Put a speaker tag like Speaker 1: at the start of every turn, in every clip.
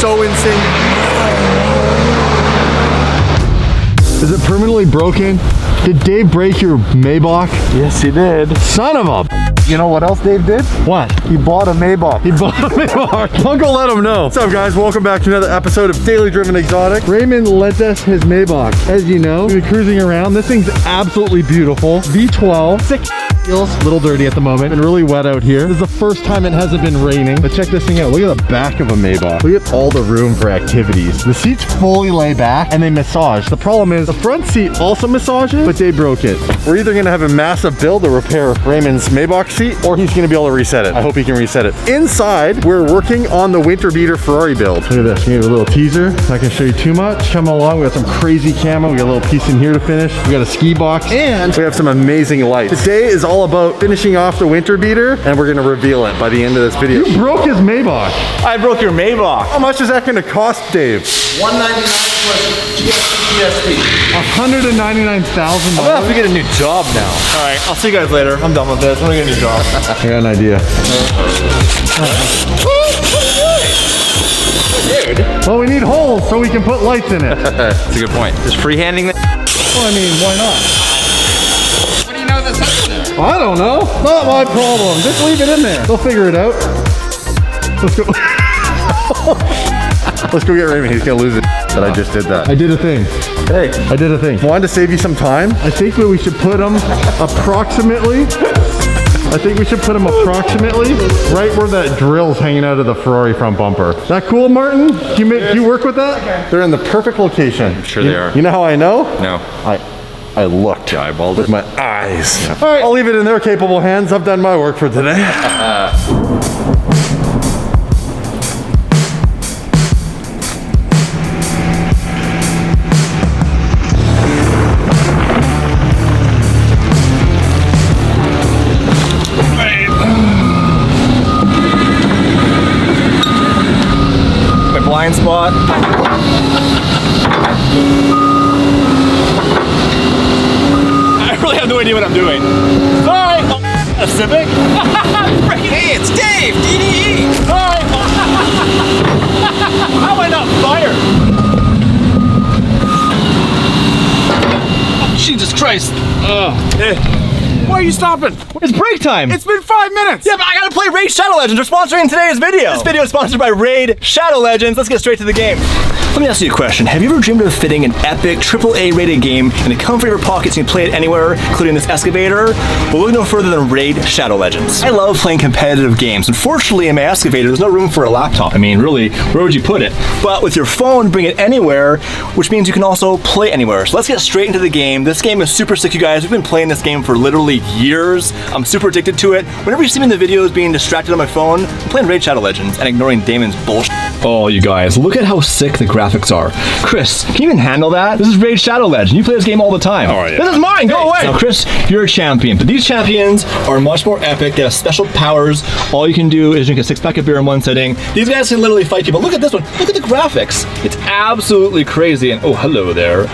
Speaker 1: so insane.
Speaker 2: Is it permanently broken? Did Dave break your Maybach?
Speaker 1: Yes, he did.
Speaker 2: Son of a...
Speaker 1: You know what else Dave did?
Speaker 2: What?
Speaker 1: He bought a Maybach.
Speaker 2: He bought a Maybach. Uncle let him know. What's up, guys? Welcome back to another episode of Daily Driven Exotic. Raymond lent us his Maybach. As you know, we've been cruising around. This thing's absolutely beautiful. V12. Sick. Feels a little dirty at the moment. Been really wet out here. This is the first time it hasn't been raining. But check this thing out. Look at the back of a Maybach. Look at all the room for activities. The seats fully lay back and they massage. The problem is the front seat also massages, but they broke it. We're either gonna have a massive build to repair Raymond's Maybach seat, or he's gonna be able to reset it. I hope he can reset it. Inside, we're working on the winter beater Ferrari build. Look at this. We have a little teaser. Not gonna show you too much. Come along. We got some crazy camo. We got a little piece in here to finish. We got a ski box, and we have some amazing lights. Today is all about finishing off the winter beater, and we're gonna reveal it by the end of this video. You broke his Maybach.
Speaker 1: I broke your Maybach.
Speaker 2: How much is that gonna cost, Dave?
Speaker 1: $199 plus GST.
Speaker 2: $199,000.
Speaker 1: I'm gonna have to get a new job now. All right, I'll see you guys later. I'm done with this. I'm gonna get a new job.
Speaker 2: I got an idea.
Speaker 1: Dude.
Speaker 2: Well, we need holes so we can put lights in it.
Speaker 1: That's a good point. Just freehanding it.
Speaker 2: Well, I mean, why not?
Speaker 3: What do you know that's up there?
Speaker 2: I don't know. Not my problem. Just leave it in there. They'll figure it out. Let's go. Let's go get Raymond. He's gonna lose it. But I just did that. I did a thing.
Speaker 1: Hey.
Speaker 2: I did a thing. Wanted to save you some time. I think that we should put them approximately. I think we should put them approximately right where that drill's hanging out of the Ferrari front bumper. Is that cool, Martin? Do you work with that? Okay. They're in the perfect location.
Speaker 1: I'm sure they are.
Speaker 2: You know how I know?
Speaker 1: No.
Speaker 2: I looked.
Speaker 1: I eyeballed
Speaker 2: with
Speaker 1: it.
Speaker 2: my eyes. Yeah. All right, I'll leave it in their capable hands. I've done my work for today.
Speaker 1: My blind spot. I really have no idea what I'm doing. Sorry! A Civic? Hey, it's Dave! DDE! Sorry! How am I not fired? Oh, Jesus Christ! Why are you stopping?
Speaker 3: It's break time.
Speaker 1: It's been 5 minutes!
Speaker 3: Yeah, but I gotta play Raid Shadow Legends. We're sponsoring today's video. This video is sponsored by Raid Shadow Legends. Let's get straight to the game. Let me ask you a question. Have you ever dreamed of fitting an epic AAA rated game in the comfort of your pockets and you can play it anywhere, including this excavator? Well, look no further than Raid Shadow Legends. I love playing competitive games. Unfortunately, in my excavator, there's no room for a laptop. I mean, really, where would you put it? But with your phone, bring it anywhere, which means you can also play anywhere. So let's get straight into the game. This game is super sick, you guys. We've been playing this game for literally years. I'm super addicted to it. Whenever you see me in the videos being distracted on my phone, I'm playing Raid Shadow Legends and ignoring Damon's bullshit. Oh, you guys, look at how sick the graphics are. Chris, can you even handle that? This is Raid Shadow Legends. You play this game all the time.
Speaker 1: Oh, yeah.
Speaker 3: This is mine. Go away. Now, Chris, you're a champion, but these champions are much more epic. They have special powers. All you can do is drink a 6-pack of beer in one sitting. These guys can literally fight people. Look at this one. Look at the graphics. It's absolutely crazy. And oh, hello there.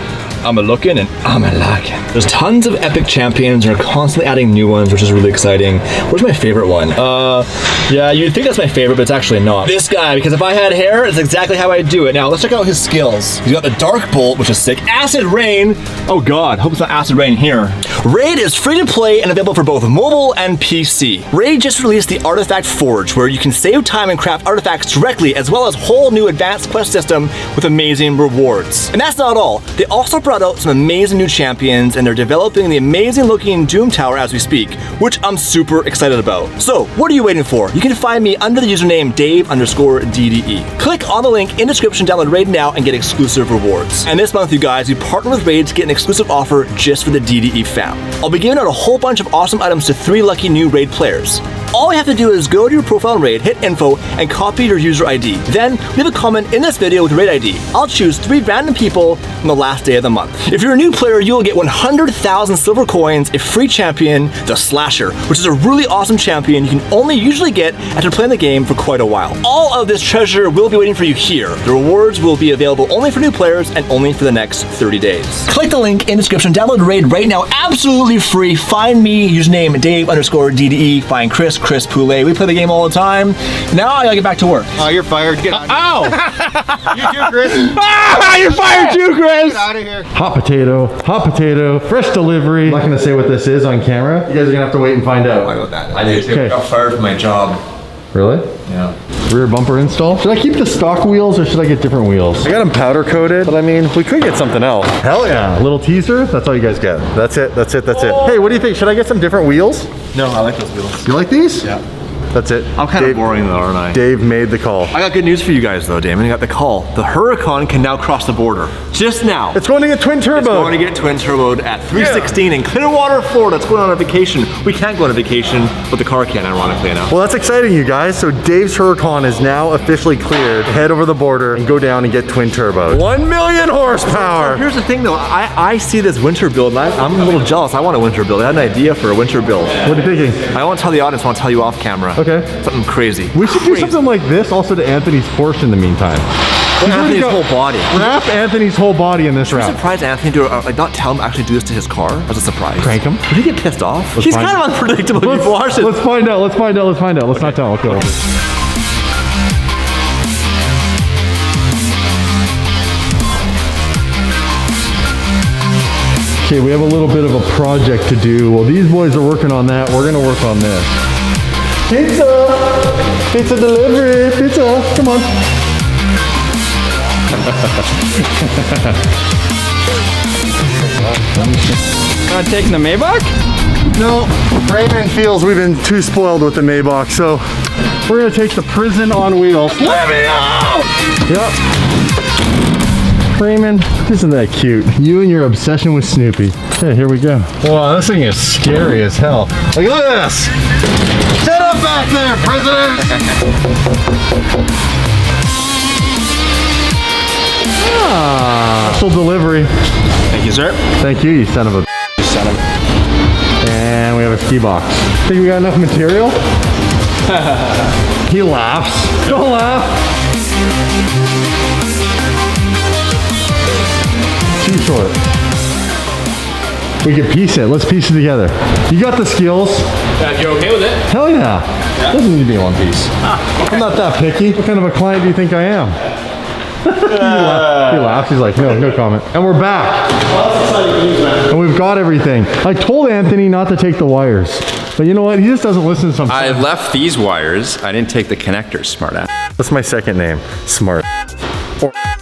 Speaker 3: I'm a looking and I'm a lacking. There's tons of epic champions and they're constantly adding new ones, which is really exciting. Where's my favorite one? Yeah, you'd think that's my favorite, but it's actually not. This guy, because if I had hair, it's exactly how I do it. Now, let's check out his skills. He's got the Dark Bolt, which is sick. Acid Rain. Oh God, hope it's not Acid Rain here. Raid is free to play and available for both mobile and PC. Raid just released the Artifact Forge, where you can save time and craft artifacts directly, as well as a whole new advanced quest system with amazing rewards. And that's not all. They also brought out some amazing new champions, and they're developing the amazing looking Doom Tower as we speak, which I'm super excited about. So, what are you waiting for? You can find me under the username Dave_DDE. Click on the link in the description, download Raid now, and get exclusive rewards. And this month, you guys, we partner with Raid to get an exclusive offer just for the DDE fam. I'll be giving out a whole bunch of awesome items to 3 lucky new Raid players. All you have to do is go to your profile in Raid, hit info, and copy your user ID. Then leave a comment in this video with Raid ID. I'll choose 3 random people on the last day of the month. If you're a new player, you will get 100,000 silver coins, a free champion, the Slasher, which is a really awesome champion you can only usually get after playing the game for quite a while. All of this treasure will be waiting for you here. The rewards will be available only for new players and only for the next 30 days. Click the link in the description, download Raid right now, absolutely free. Find me, username Dave_DDE, find Chris, Chris Poulet. We play the game all the time. Now I gotta get back to work.
Speaker 1: Oh, you're fired. Get out.
Speaker 3: Ow!
Speaker 1: You too, Chris.
Speaker 3: Ah, you're fired too, Chris!
Speaker 1: Get out of here.
Speaker 2: Hot potato, fresh delivery. I'm not gonna say what this is on camera. You guys are gonna have to wait and find out.
Speaker 1: I got that. I do too.
Speaker 2: Okay.
Speaker 1: I got fired from my job.
Speaker 2: Really?
Speaker 1: Yeah.
Speaker 2: Rear bumper install. Should I keep the stock wheels or should I get different wheels? I got them powder coated, but I mean, we could get something else. Hell yeah. A little teaser. That's all you guys get. That's it. Hey, what do you think? Should I get some different wheels?
Speaker 1: No, I like those wheels.
Speaker 2: You like these?
Speaker 1: Yeah.
Speaker 2: That's it.
Speaker 3: I'm kind of boring though, aren't I?
Speaker 2: Dave made the call.
Speaker 3: I got good news for you guys though, Damon. I got the call. The Huracan can now cross the border. Just now.
Speaker 2: It's going to get twin turbo.
Speaker 3: It's going to get twin turboed at 316 in Clearwater, Florida. It's going on a vacation. We can't go on a vacation, but the car can, ironically enough.
Speaker 2: Well, that's exciting, you guys. So Dave's Huracan is now officially cleared to head over the border and go down and get twin turbo. 1 million horsepower.
Speaker 3: Here's the thing though, I see this winter build and I'm a little jealous. I want a winter build. I had an idea for a winter build.
Speaker 2: What are you thinking?
Speaker 3: I won't tell the audience, I want to tell you off camera.
Speaker 2: Okay.
Speaker 3: Something crazy.
Speaker 2: We should do something like this also to Anthony's Porsche in the meantime.
Speaker 3: Anthony's whole body.
Speaker 2: Wrap Anthony's whole body in this
Speaker 3: I'm
Speaker 2: wrap.
Speaker 3: surprised Anthony not tell him actually do this to his car as a surprise.
Speaker 2: Crank him.
Speaker 3: Did he get pissed off?
Speaker 2: Let's
Speaker 3: He's
Speaker 2: find
Speaker 3: kind of unpredictable. You've watched it.
Speaker 2: Let's find out. Let's not tell him. Okay. Okay, we have a little bit of a project to do. Well, these boys are working on that. We're gonna work on this. Pizza! Pizza delivery! Pizza! Come on.
Speaker 4: Not taking the Maybach?
Speaker 2: No, Raymond feels we've been too spoiled with the Maybach, so we're gonna take the prison on wheels. Let me out! Yep. Raymond, isn't that cute? You and your obsession with Snoopy. Okay, here we go. Wow, this thing is scary as hell. Like, look at this! Shut up back there, prisoners! Special delivery.
Speaker 1: Thank you, sir.
Speaker 2: Thank you, you son of a...
Speaker 1: Son of a...
Speaker 2: And we have a ski box. Think we got enough material? He laughs. Don't laugh. Too short. We can piece it. Let's piece it together. You got the skills.
Speaker 1: You okay with it?
Speaker 2: Hell yeah. Doesn't need to be in one piece. I'm not that picky. What kind of a client do you think I am? He laughs. He's like, no comment. And we're back. And we've got everything. I told Anthony not to take the wires. But you know what? He just doesn't listen sometimes.
Speaker 5: I left these wires. I didn't take the connectors, smart ass.
Speaker 2: That's my second name. Smart.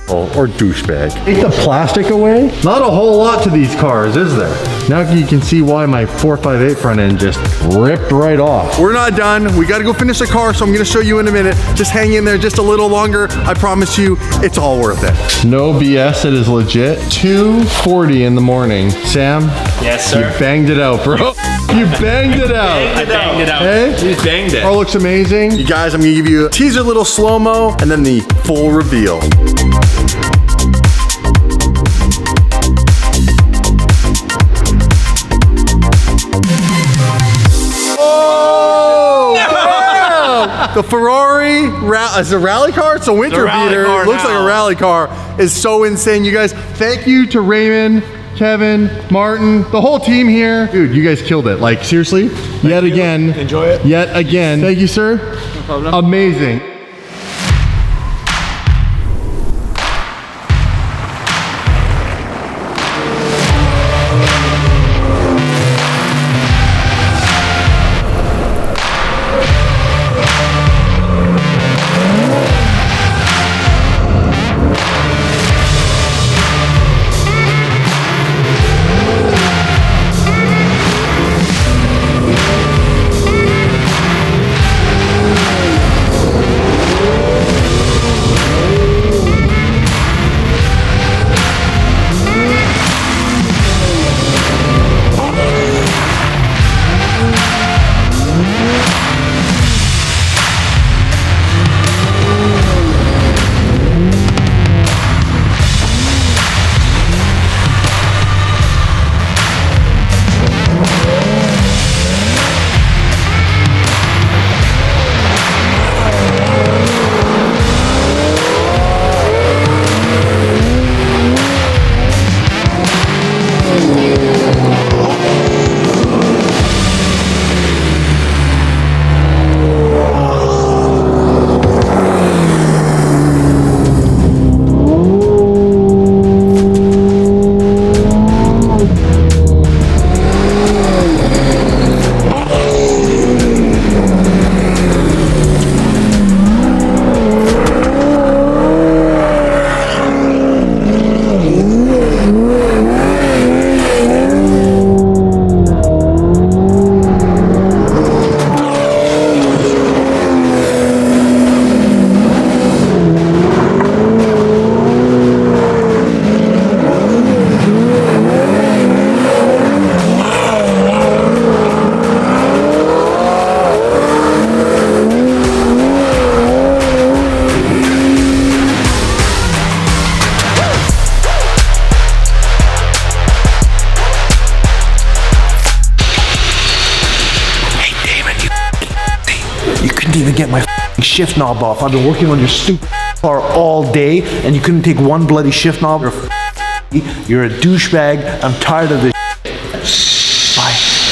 Speaker 2: Or douchebag. Take the plastic away? Not a whole lot to these cars, is there? Now you can see why my 458 front end just ripped right off. We're not done. We got to go finish the car, so I'm going to show you in a minute. Just hang in there just a little longer. I promise you, it's all worth it. No BS, it is legit. 2:40 in the morning. Sam?
Speaker 3: Yes, sir.
Speaker 2: You banged it out, bro. You banged it out.
Speaker 3: I banged it out.
Speaker 2: Hey?
Speaker 3: You banged it.
Speaker 2: Car looks amazing. You guys, I'm gonna give you a teaser little slow-mo and then the full reveal. Oh! Yeah! The Ferrari is a rally car. It's a winter beater. It looks like a rally car. It's so insane, you guys. Thank you to Raymond, Kevin, Martin, the whole team here. Dude, you guys killed it. Like, seriously, yet again.
Speaker 3: Enjoy it.
Speaker 2: Yet again. Thank you, sir. No problem. Amazing.
Speaker 6: get my shift knob off. I've been working on your stupid car all day, and you couldn't take one bloody shift knob. You're a douchebag. I'm tired of this. Bye.